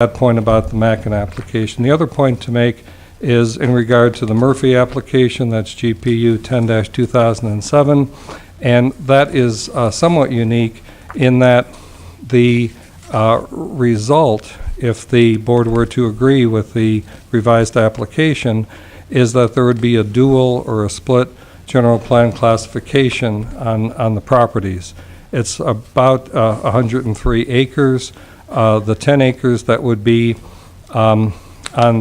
that point about the Mackin application. The other point to make is in regard to the Murphy application, that's GPU 10-2007, and that is somewhat unique in that the result, if the board were to agree with the revised application, is that there would be a dual or a split general plan classification on the properties. It's about 103 acres. The 10 acres that would be on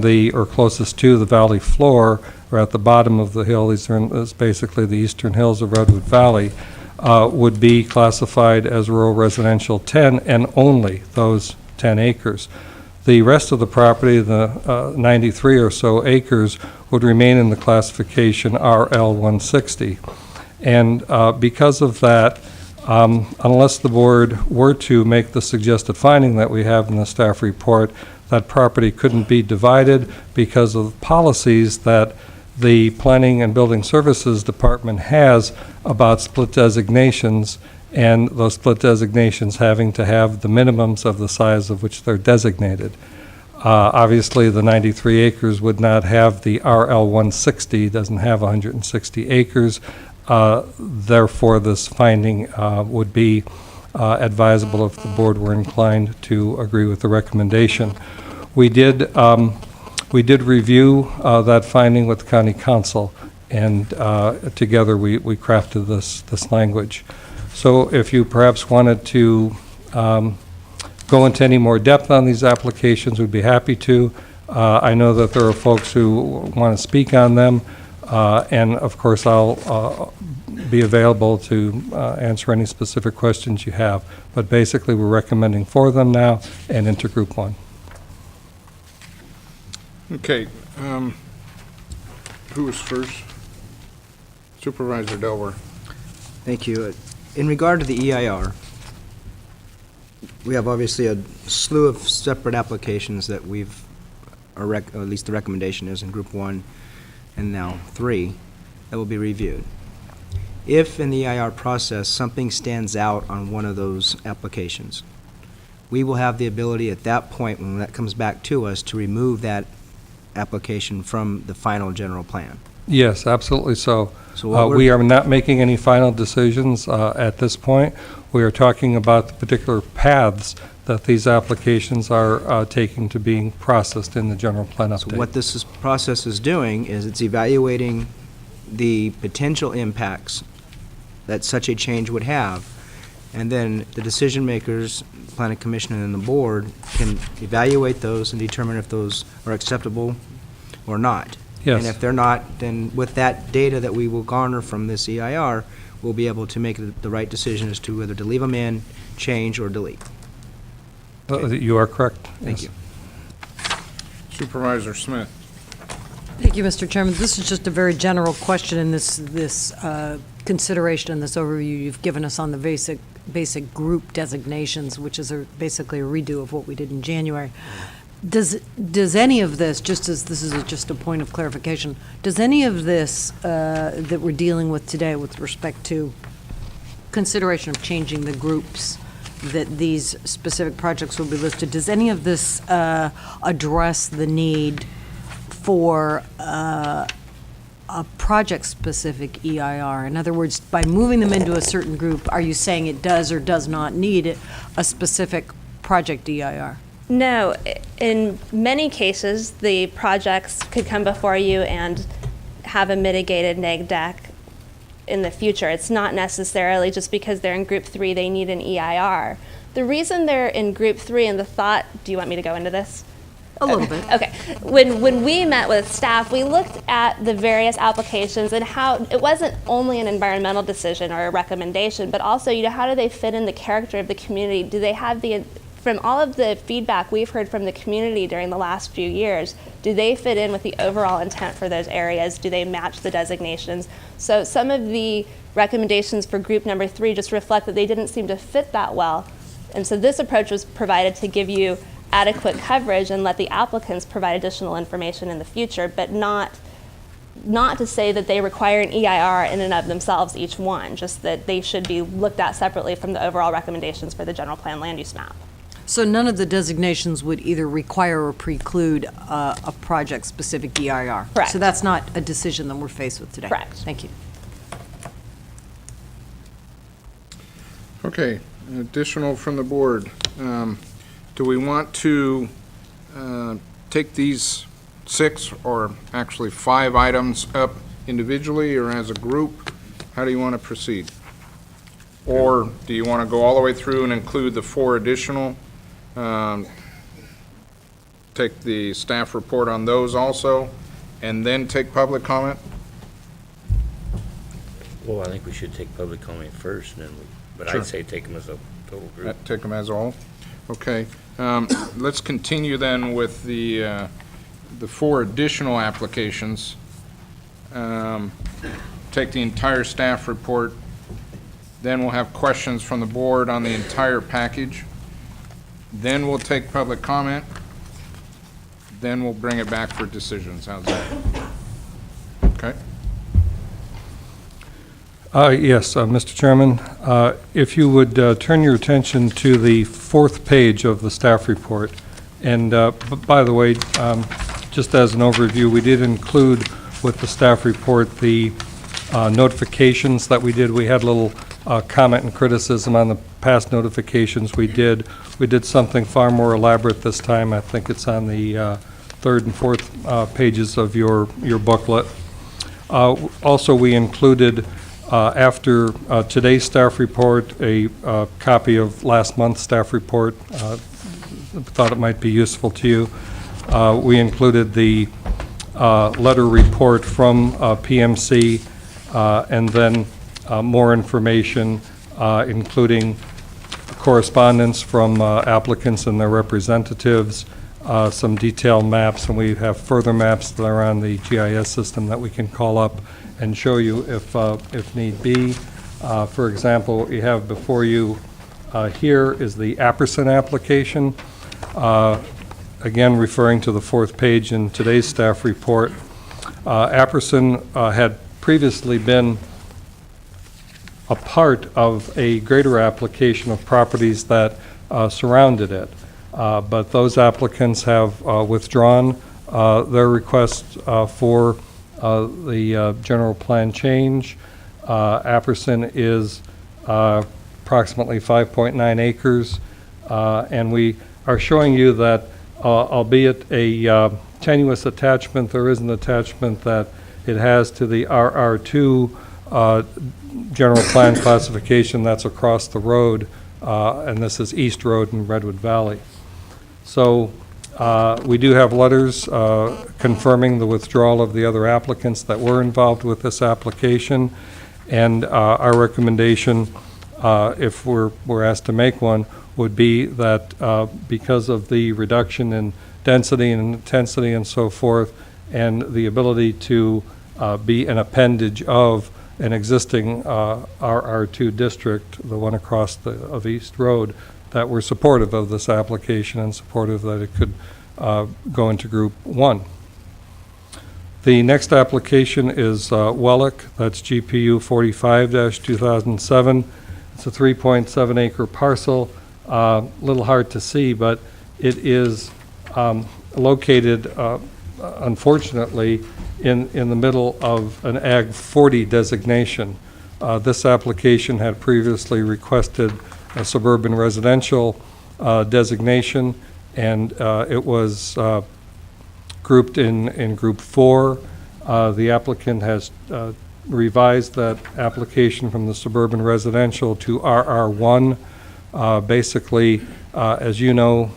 the, or closest to the valley floor, or at the bottom of the hill, these are is basically the eastern hills of Redwood Valley, would be classified as rural residential 10 and only those 10 acres. The rest of the property, the 93 or so acres, would remain in the classification RL 160. And because of that, unless the board were to make the suggested finding that we have in the staff report, that property couldn't be divided because of policies that the Planning and Building Services Department has about split designations, and those split designations having to have the minimums of the size of which they're designated. Obviously, the 93 acres would not have the RL 160, doesn't have 160 acres. Therefore, this finding would be advisable if the board were inclined to agree with the recommendation. We did review that finding with the county council, and together we crafted this language. So if you perhaps wanted to go into any more depth on these applications, we'd be happy to. I know that there are folks who want to speak on them. And of course, I'll be available to answer any specific questions you have. But basically, we're recommending for them now and into Group 1. Okay. Who was first? Supervisor Delwer. Thank you. In regard to the EIR, we have obviously a slew of separate applications that we've, or at least the recommendation is in Group 1 and now 3, that will be reviewed. If in the EIR process something stands out on one of those applications, we will have the ability at that point, when that comes back to us, to remove that application from the final general plan. Yes, absolutely so. So we are not making any final decisions at this point. We are talking about the particular paths that these applications are taking to being processed in the general plan update. So what this process is doing is it's evaluating the potential impacts that such a change would have, and then the decision makers, planning commission and the board, can evaluate those and determine if those are acceptable or not. Yes. And if they're not, then with that data that we will garner from this EIR, we'll be able to make the right decision as to whether to leave them in, change, or delete. You are correct. Thank you. Supervisor Smith. Thank you, Mr. Chairman. This is just a very general question in this consideration and this overview you've given us on the basic group designations, which is basically a redo of what we did in January. Does any of this, just as this is just a point of clarification, does any of this that we're dealing with today with respect to consideration of changing the groups that these specific projects will be listed, does any of this address the need for a project-specific EIR? In other words, by moving them into a certain group, are you saying it does or does not need a specific project EIR? No. In many cases, the projects could come before you and have a mitigated neg deck in the future. It's not necessarily just because they're in Group 3 they need an EIR. The reason they're in Group 3 and the thought, do you want me to go into this? A little bit. Okay. When we met with staff, we looked at the various applications and how it wasn't only an environmental decision or a recommendation, but also, how do they fit in the character of the community? Do they have from all of the feedback we've heard from the community during the last few years, do they fit in with the overall intent for those areas? Do they match the designations? So some of the recommendations for group number 3 just reflect that they didn't seem to fit that well. And so this approach was provided to give you adequate coverage and let the applicants provide additional information in the future, but not to say that they require an EIR in and of themselves, each one, just that they should be looked at separately from the overall recommendations for the general plan land use map. So none of the designations would either require or preclude a project-specific EIR? Correct. So that's not a decision that we're faced with today? Correct. Thank you. Okay, additional from the board. Do we want to take these 6 or actually 5 items up individually or as a group? How do you want to proceed? Or do you want to go all the way through and include the 4 additional? Take the staff report on those also, and then take public comment? Well, I think we should take public comment first, and then but Sure. I'd say take them as a total group. Take them as a whole? Okay. Let's continue then with the 4 additional applications. Take the entire staff report. Then we'll have questions from the board on the entire package. Then we'll take public comment. Then we'll bring it back for decisions. How's that? Okay? Yes, Mr. Chairman, if you would turn your attention to the 4th page of the staff report. And by the way, just as an overview, we did include with the staff report the notifications that we did. We had a little comment and criticism on the past notifications we did. We did something far more elaborate this time. I think it's on the 3rd and 4th pages of your booklet. Also, we included after today's staff report, a copy of last month's staff report. Thought it might be useful to you. We included the letter report from PMC, and then more information, including correspondence from applicants and their representatives, some detailed maps, and we have further maps that are on the GIS system that we can call up and show you if need be. For example, what you have before you here is the Apperson application. Again, referring to the 4th page in today's staff report. Apperson had previously been a part of a greater application of properties that surrounded it. But those applicants have withdrawn their request for the general plan change. Apperson is approximately 5.9 acres, and we are showing you that, albeit a tenuous attachment, there is an attachment that it has to the RR2 general plan classification that's across the road, and this is East Road in Redwood Valley. So we do have letters confirming the withdrawal of the other applicants that were involved with this application, and our recommendation, if we're asked to make one, would be that because of the reduction in density and intensity and so forth, and the ability to be an appendage of an existing RR2 district, the one across of East Road, that we're supportive of this application and supportive that it could go into Group 1. The next application is Wellick, that's GPU 45-2007. It's a 3.7 acre parcel, a little hard to see, but it is located, unfortunately, in the middle of an Ag 40 designation. This application had previously requested a suburban residential designation, and it was grouped in Group 4. The applicant has revised that application from the suburban residential to RR1. Basically, as you know,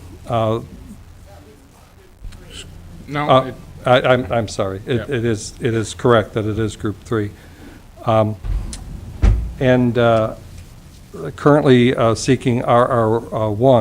No, I'm sorry. Yeah. It is correct that it is Group 3. And currently seeking RR1.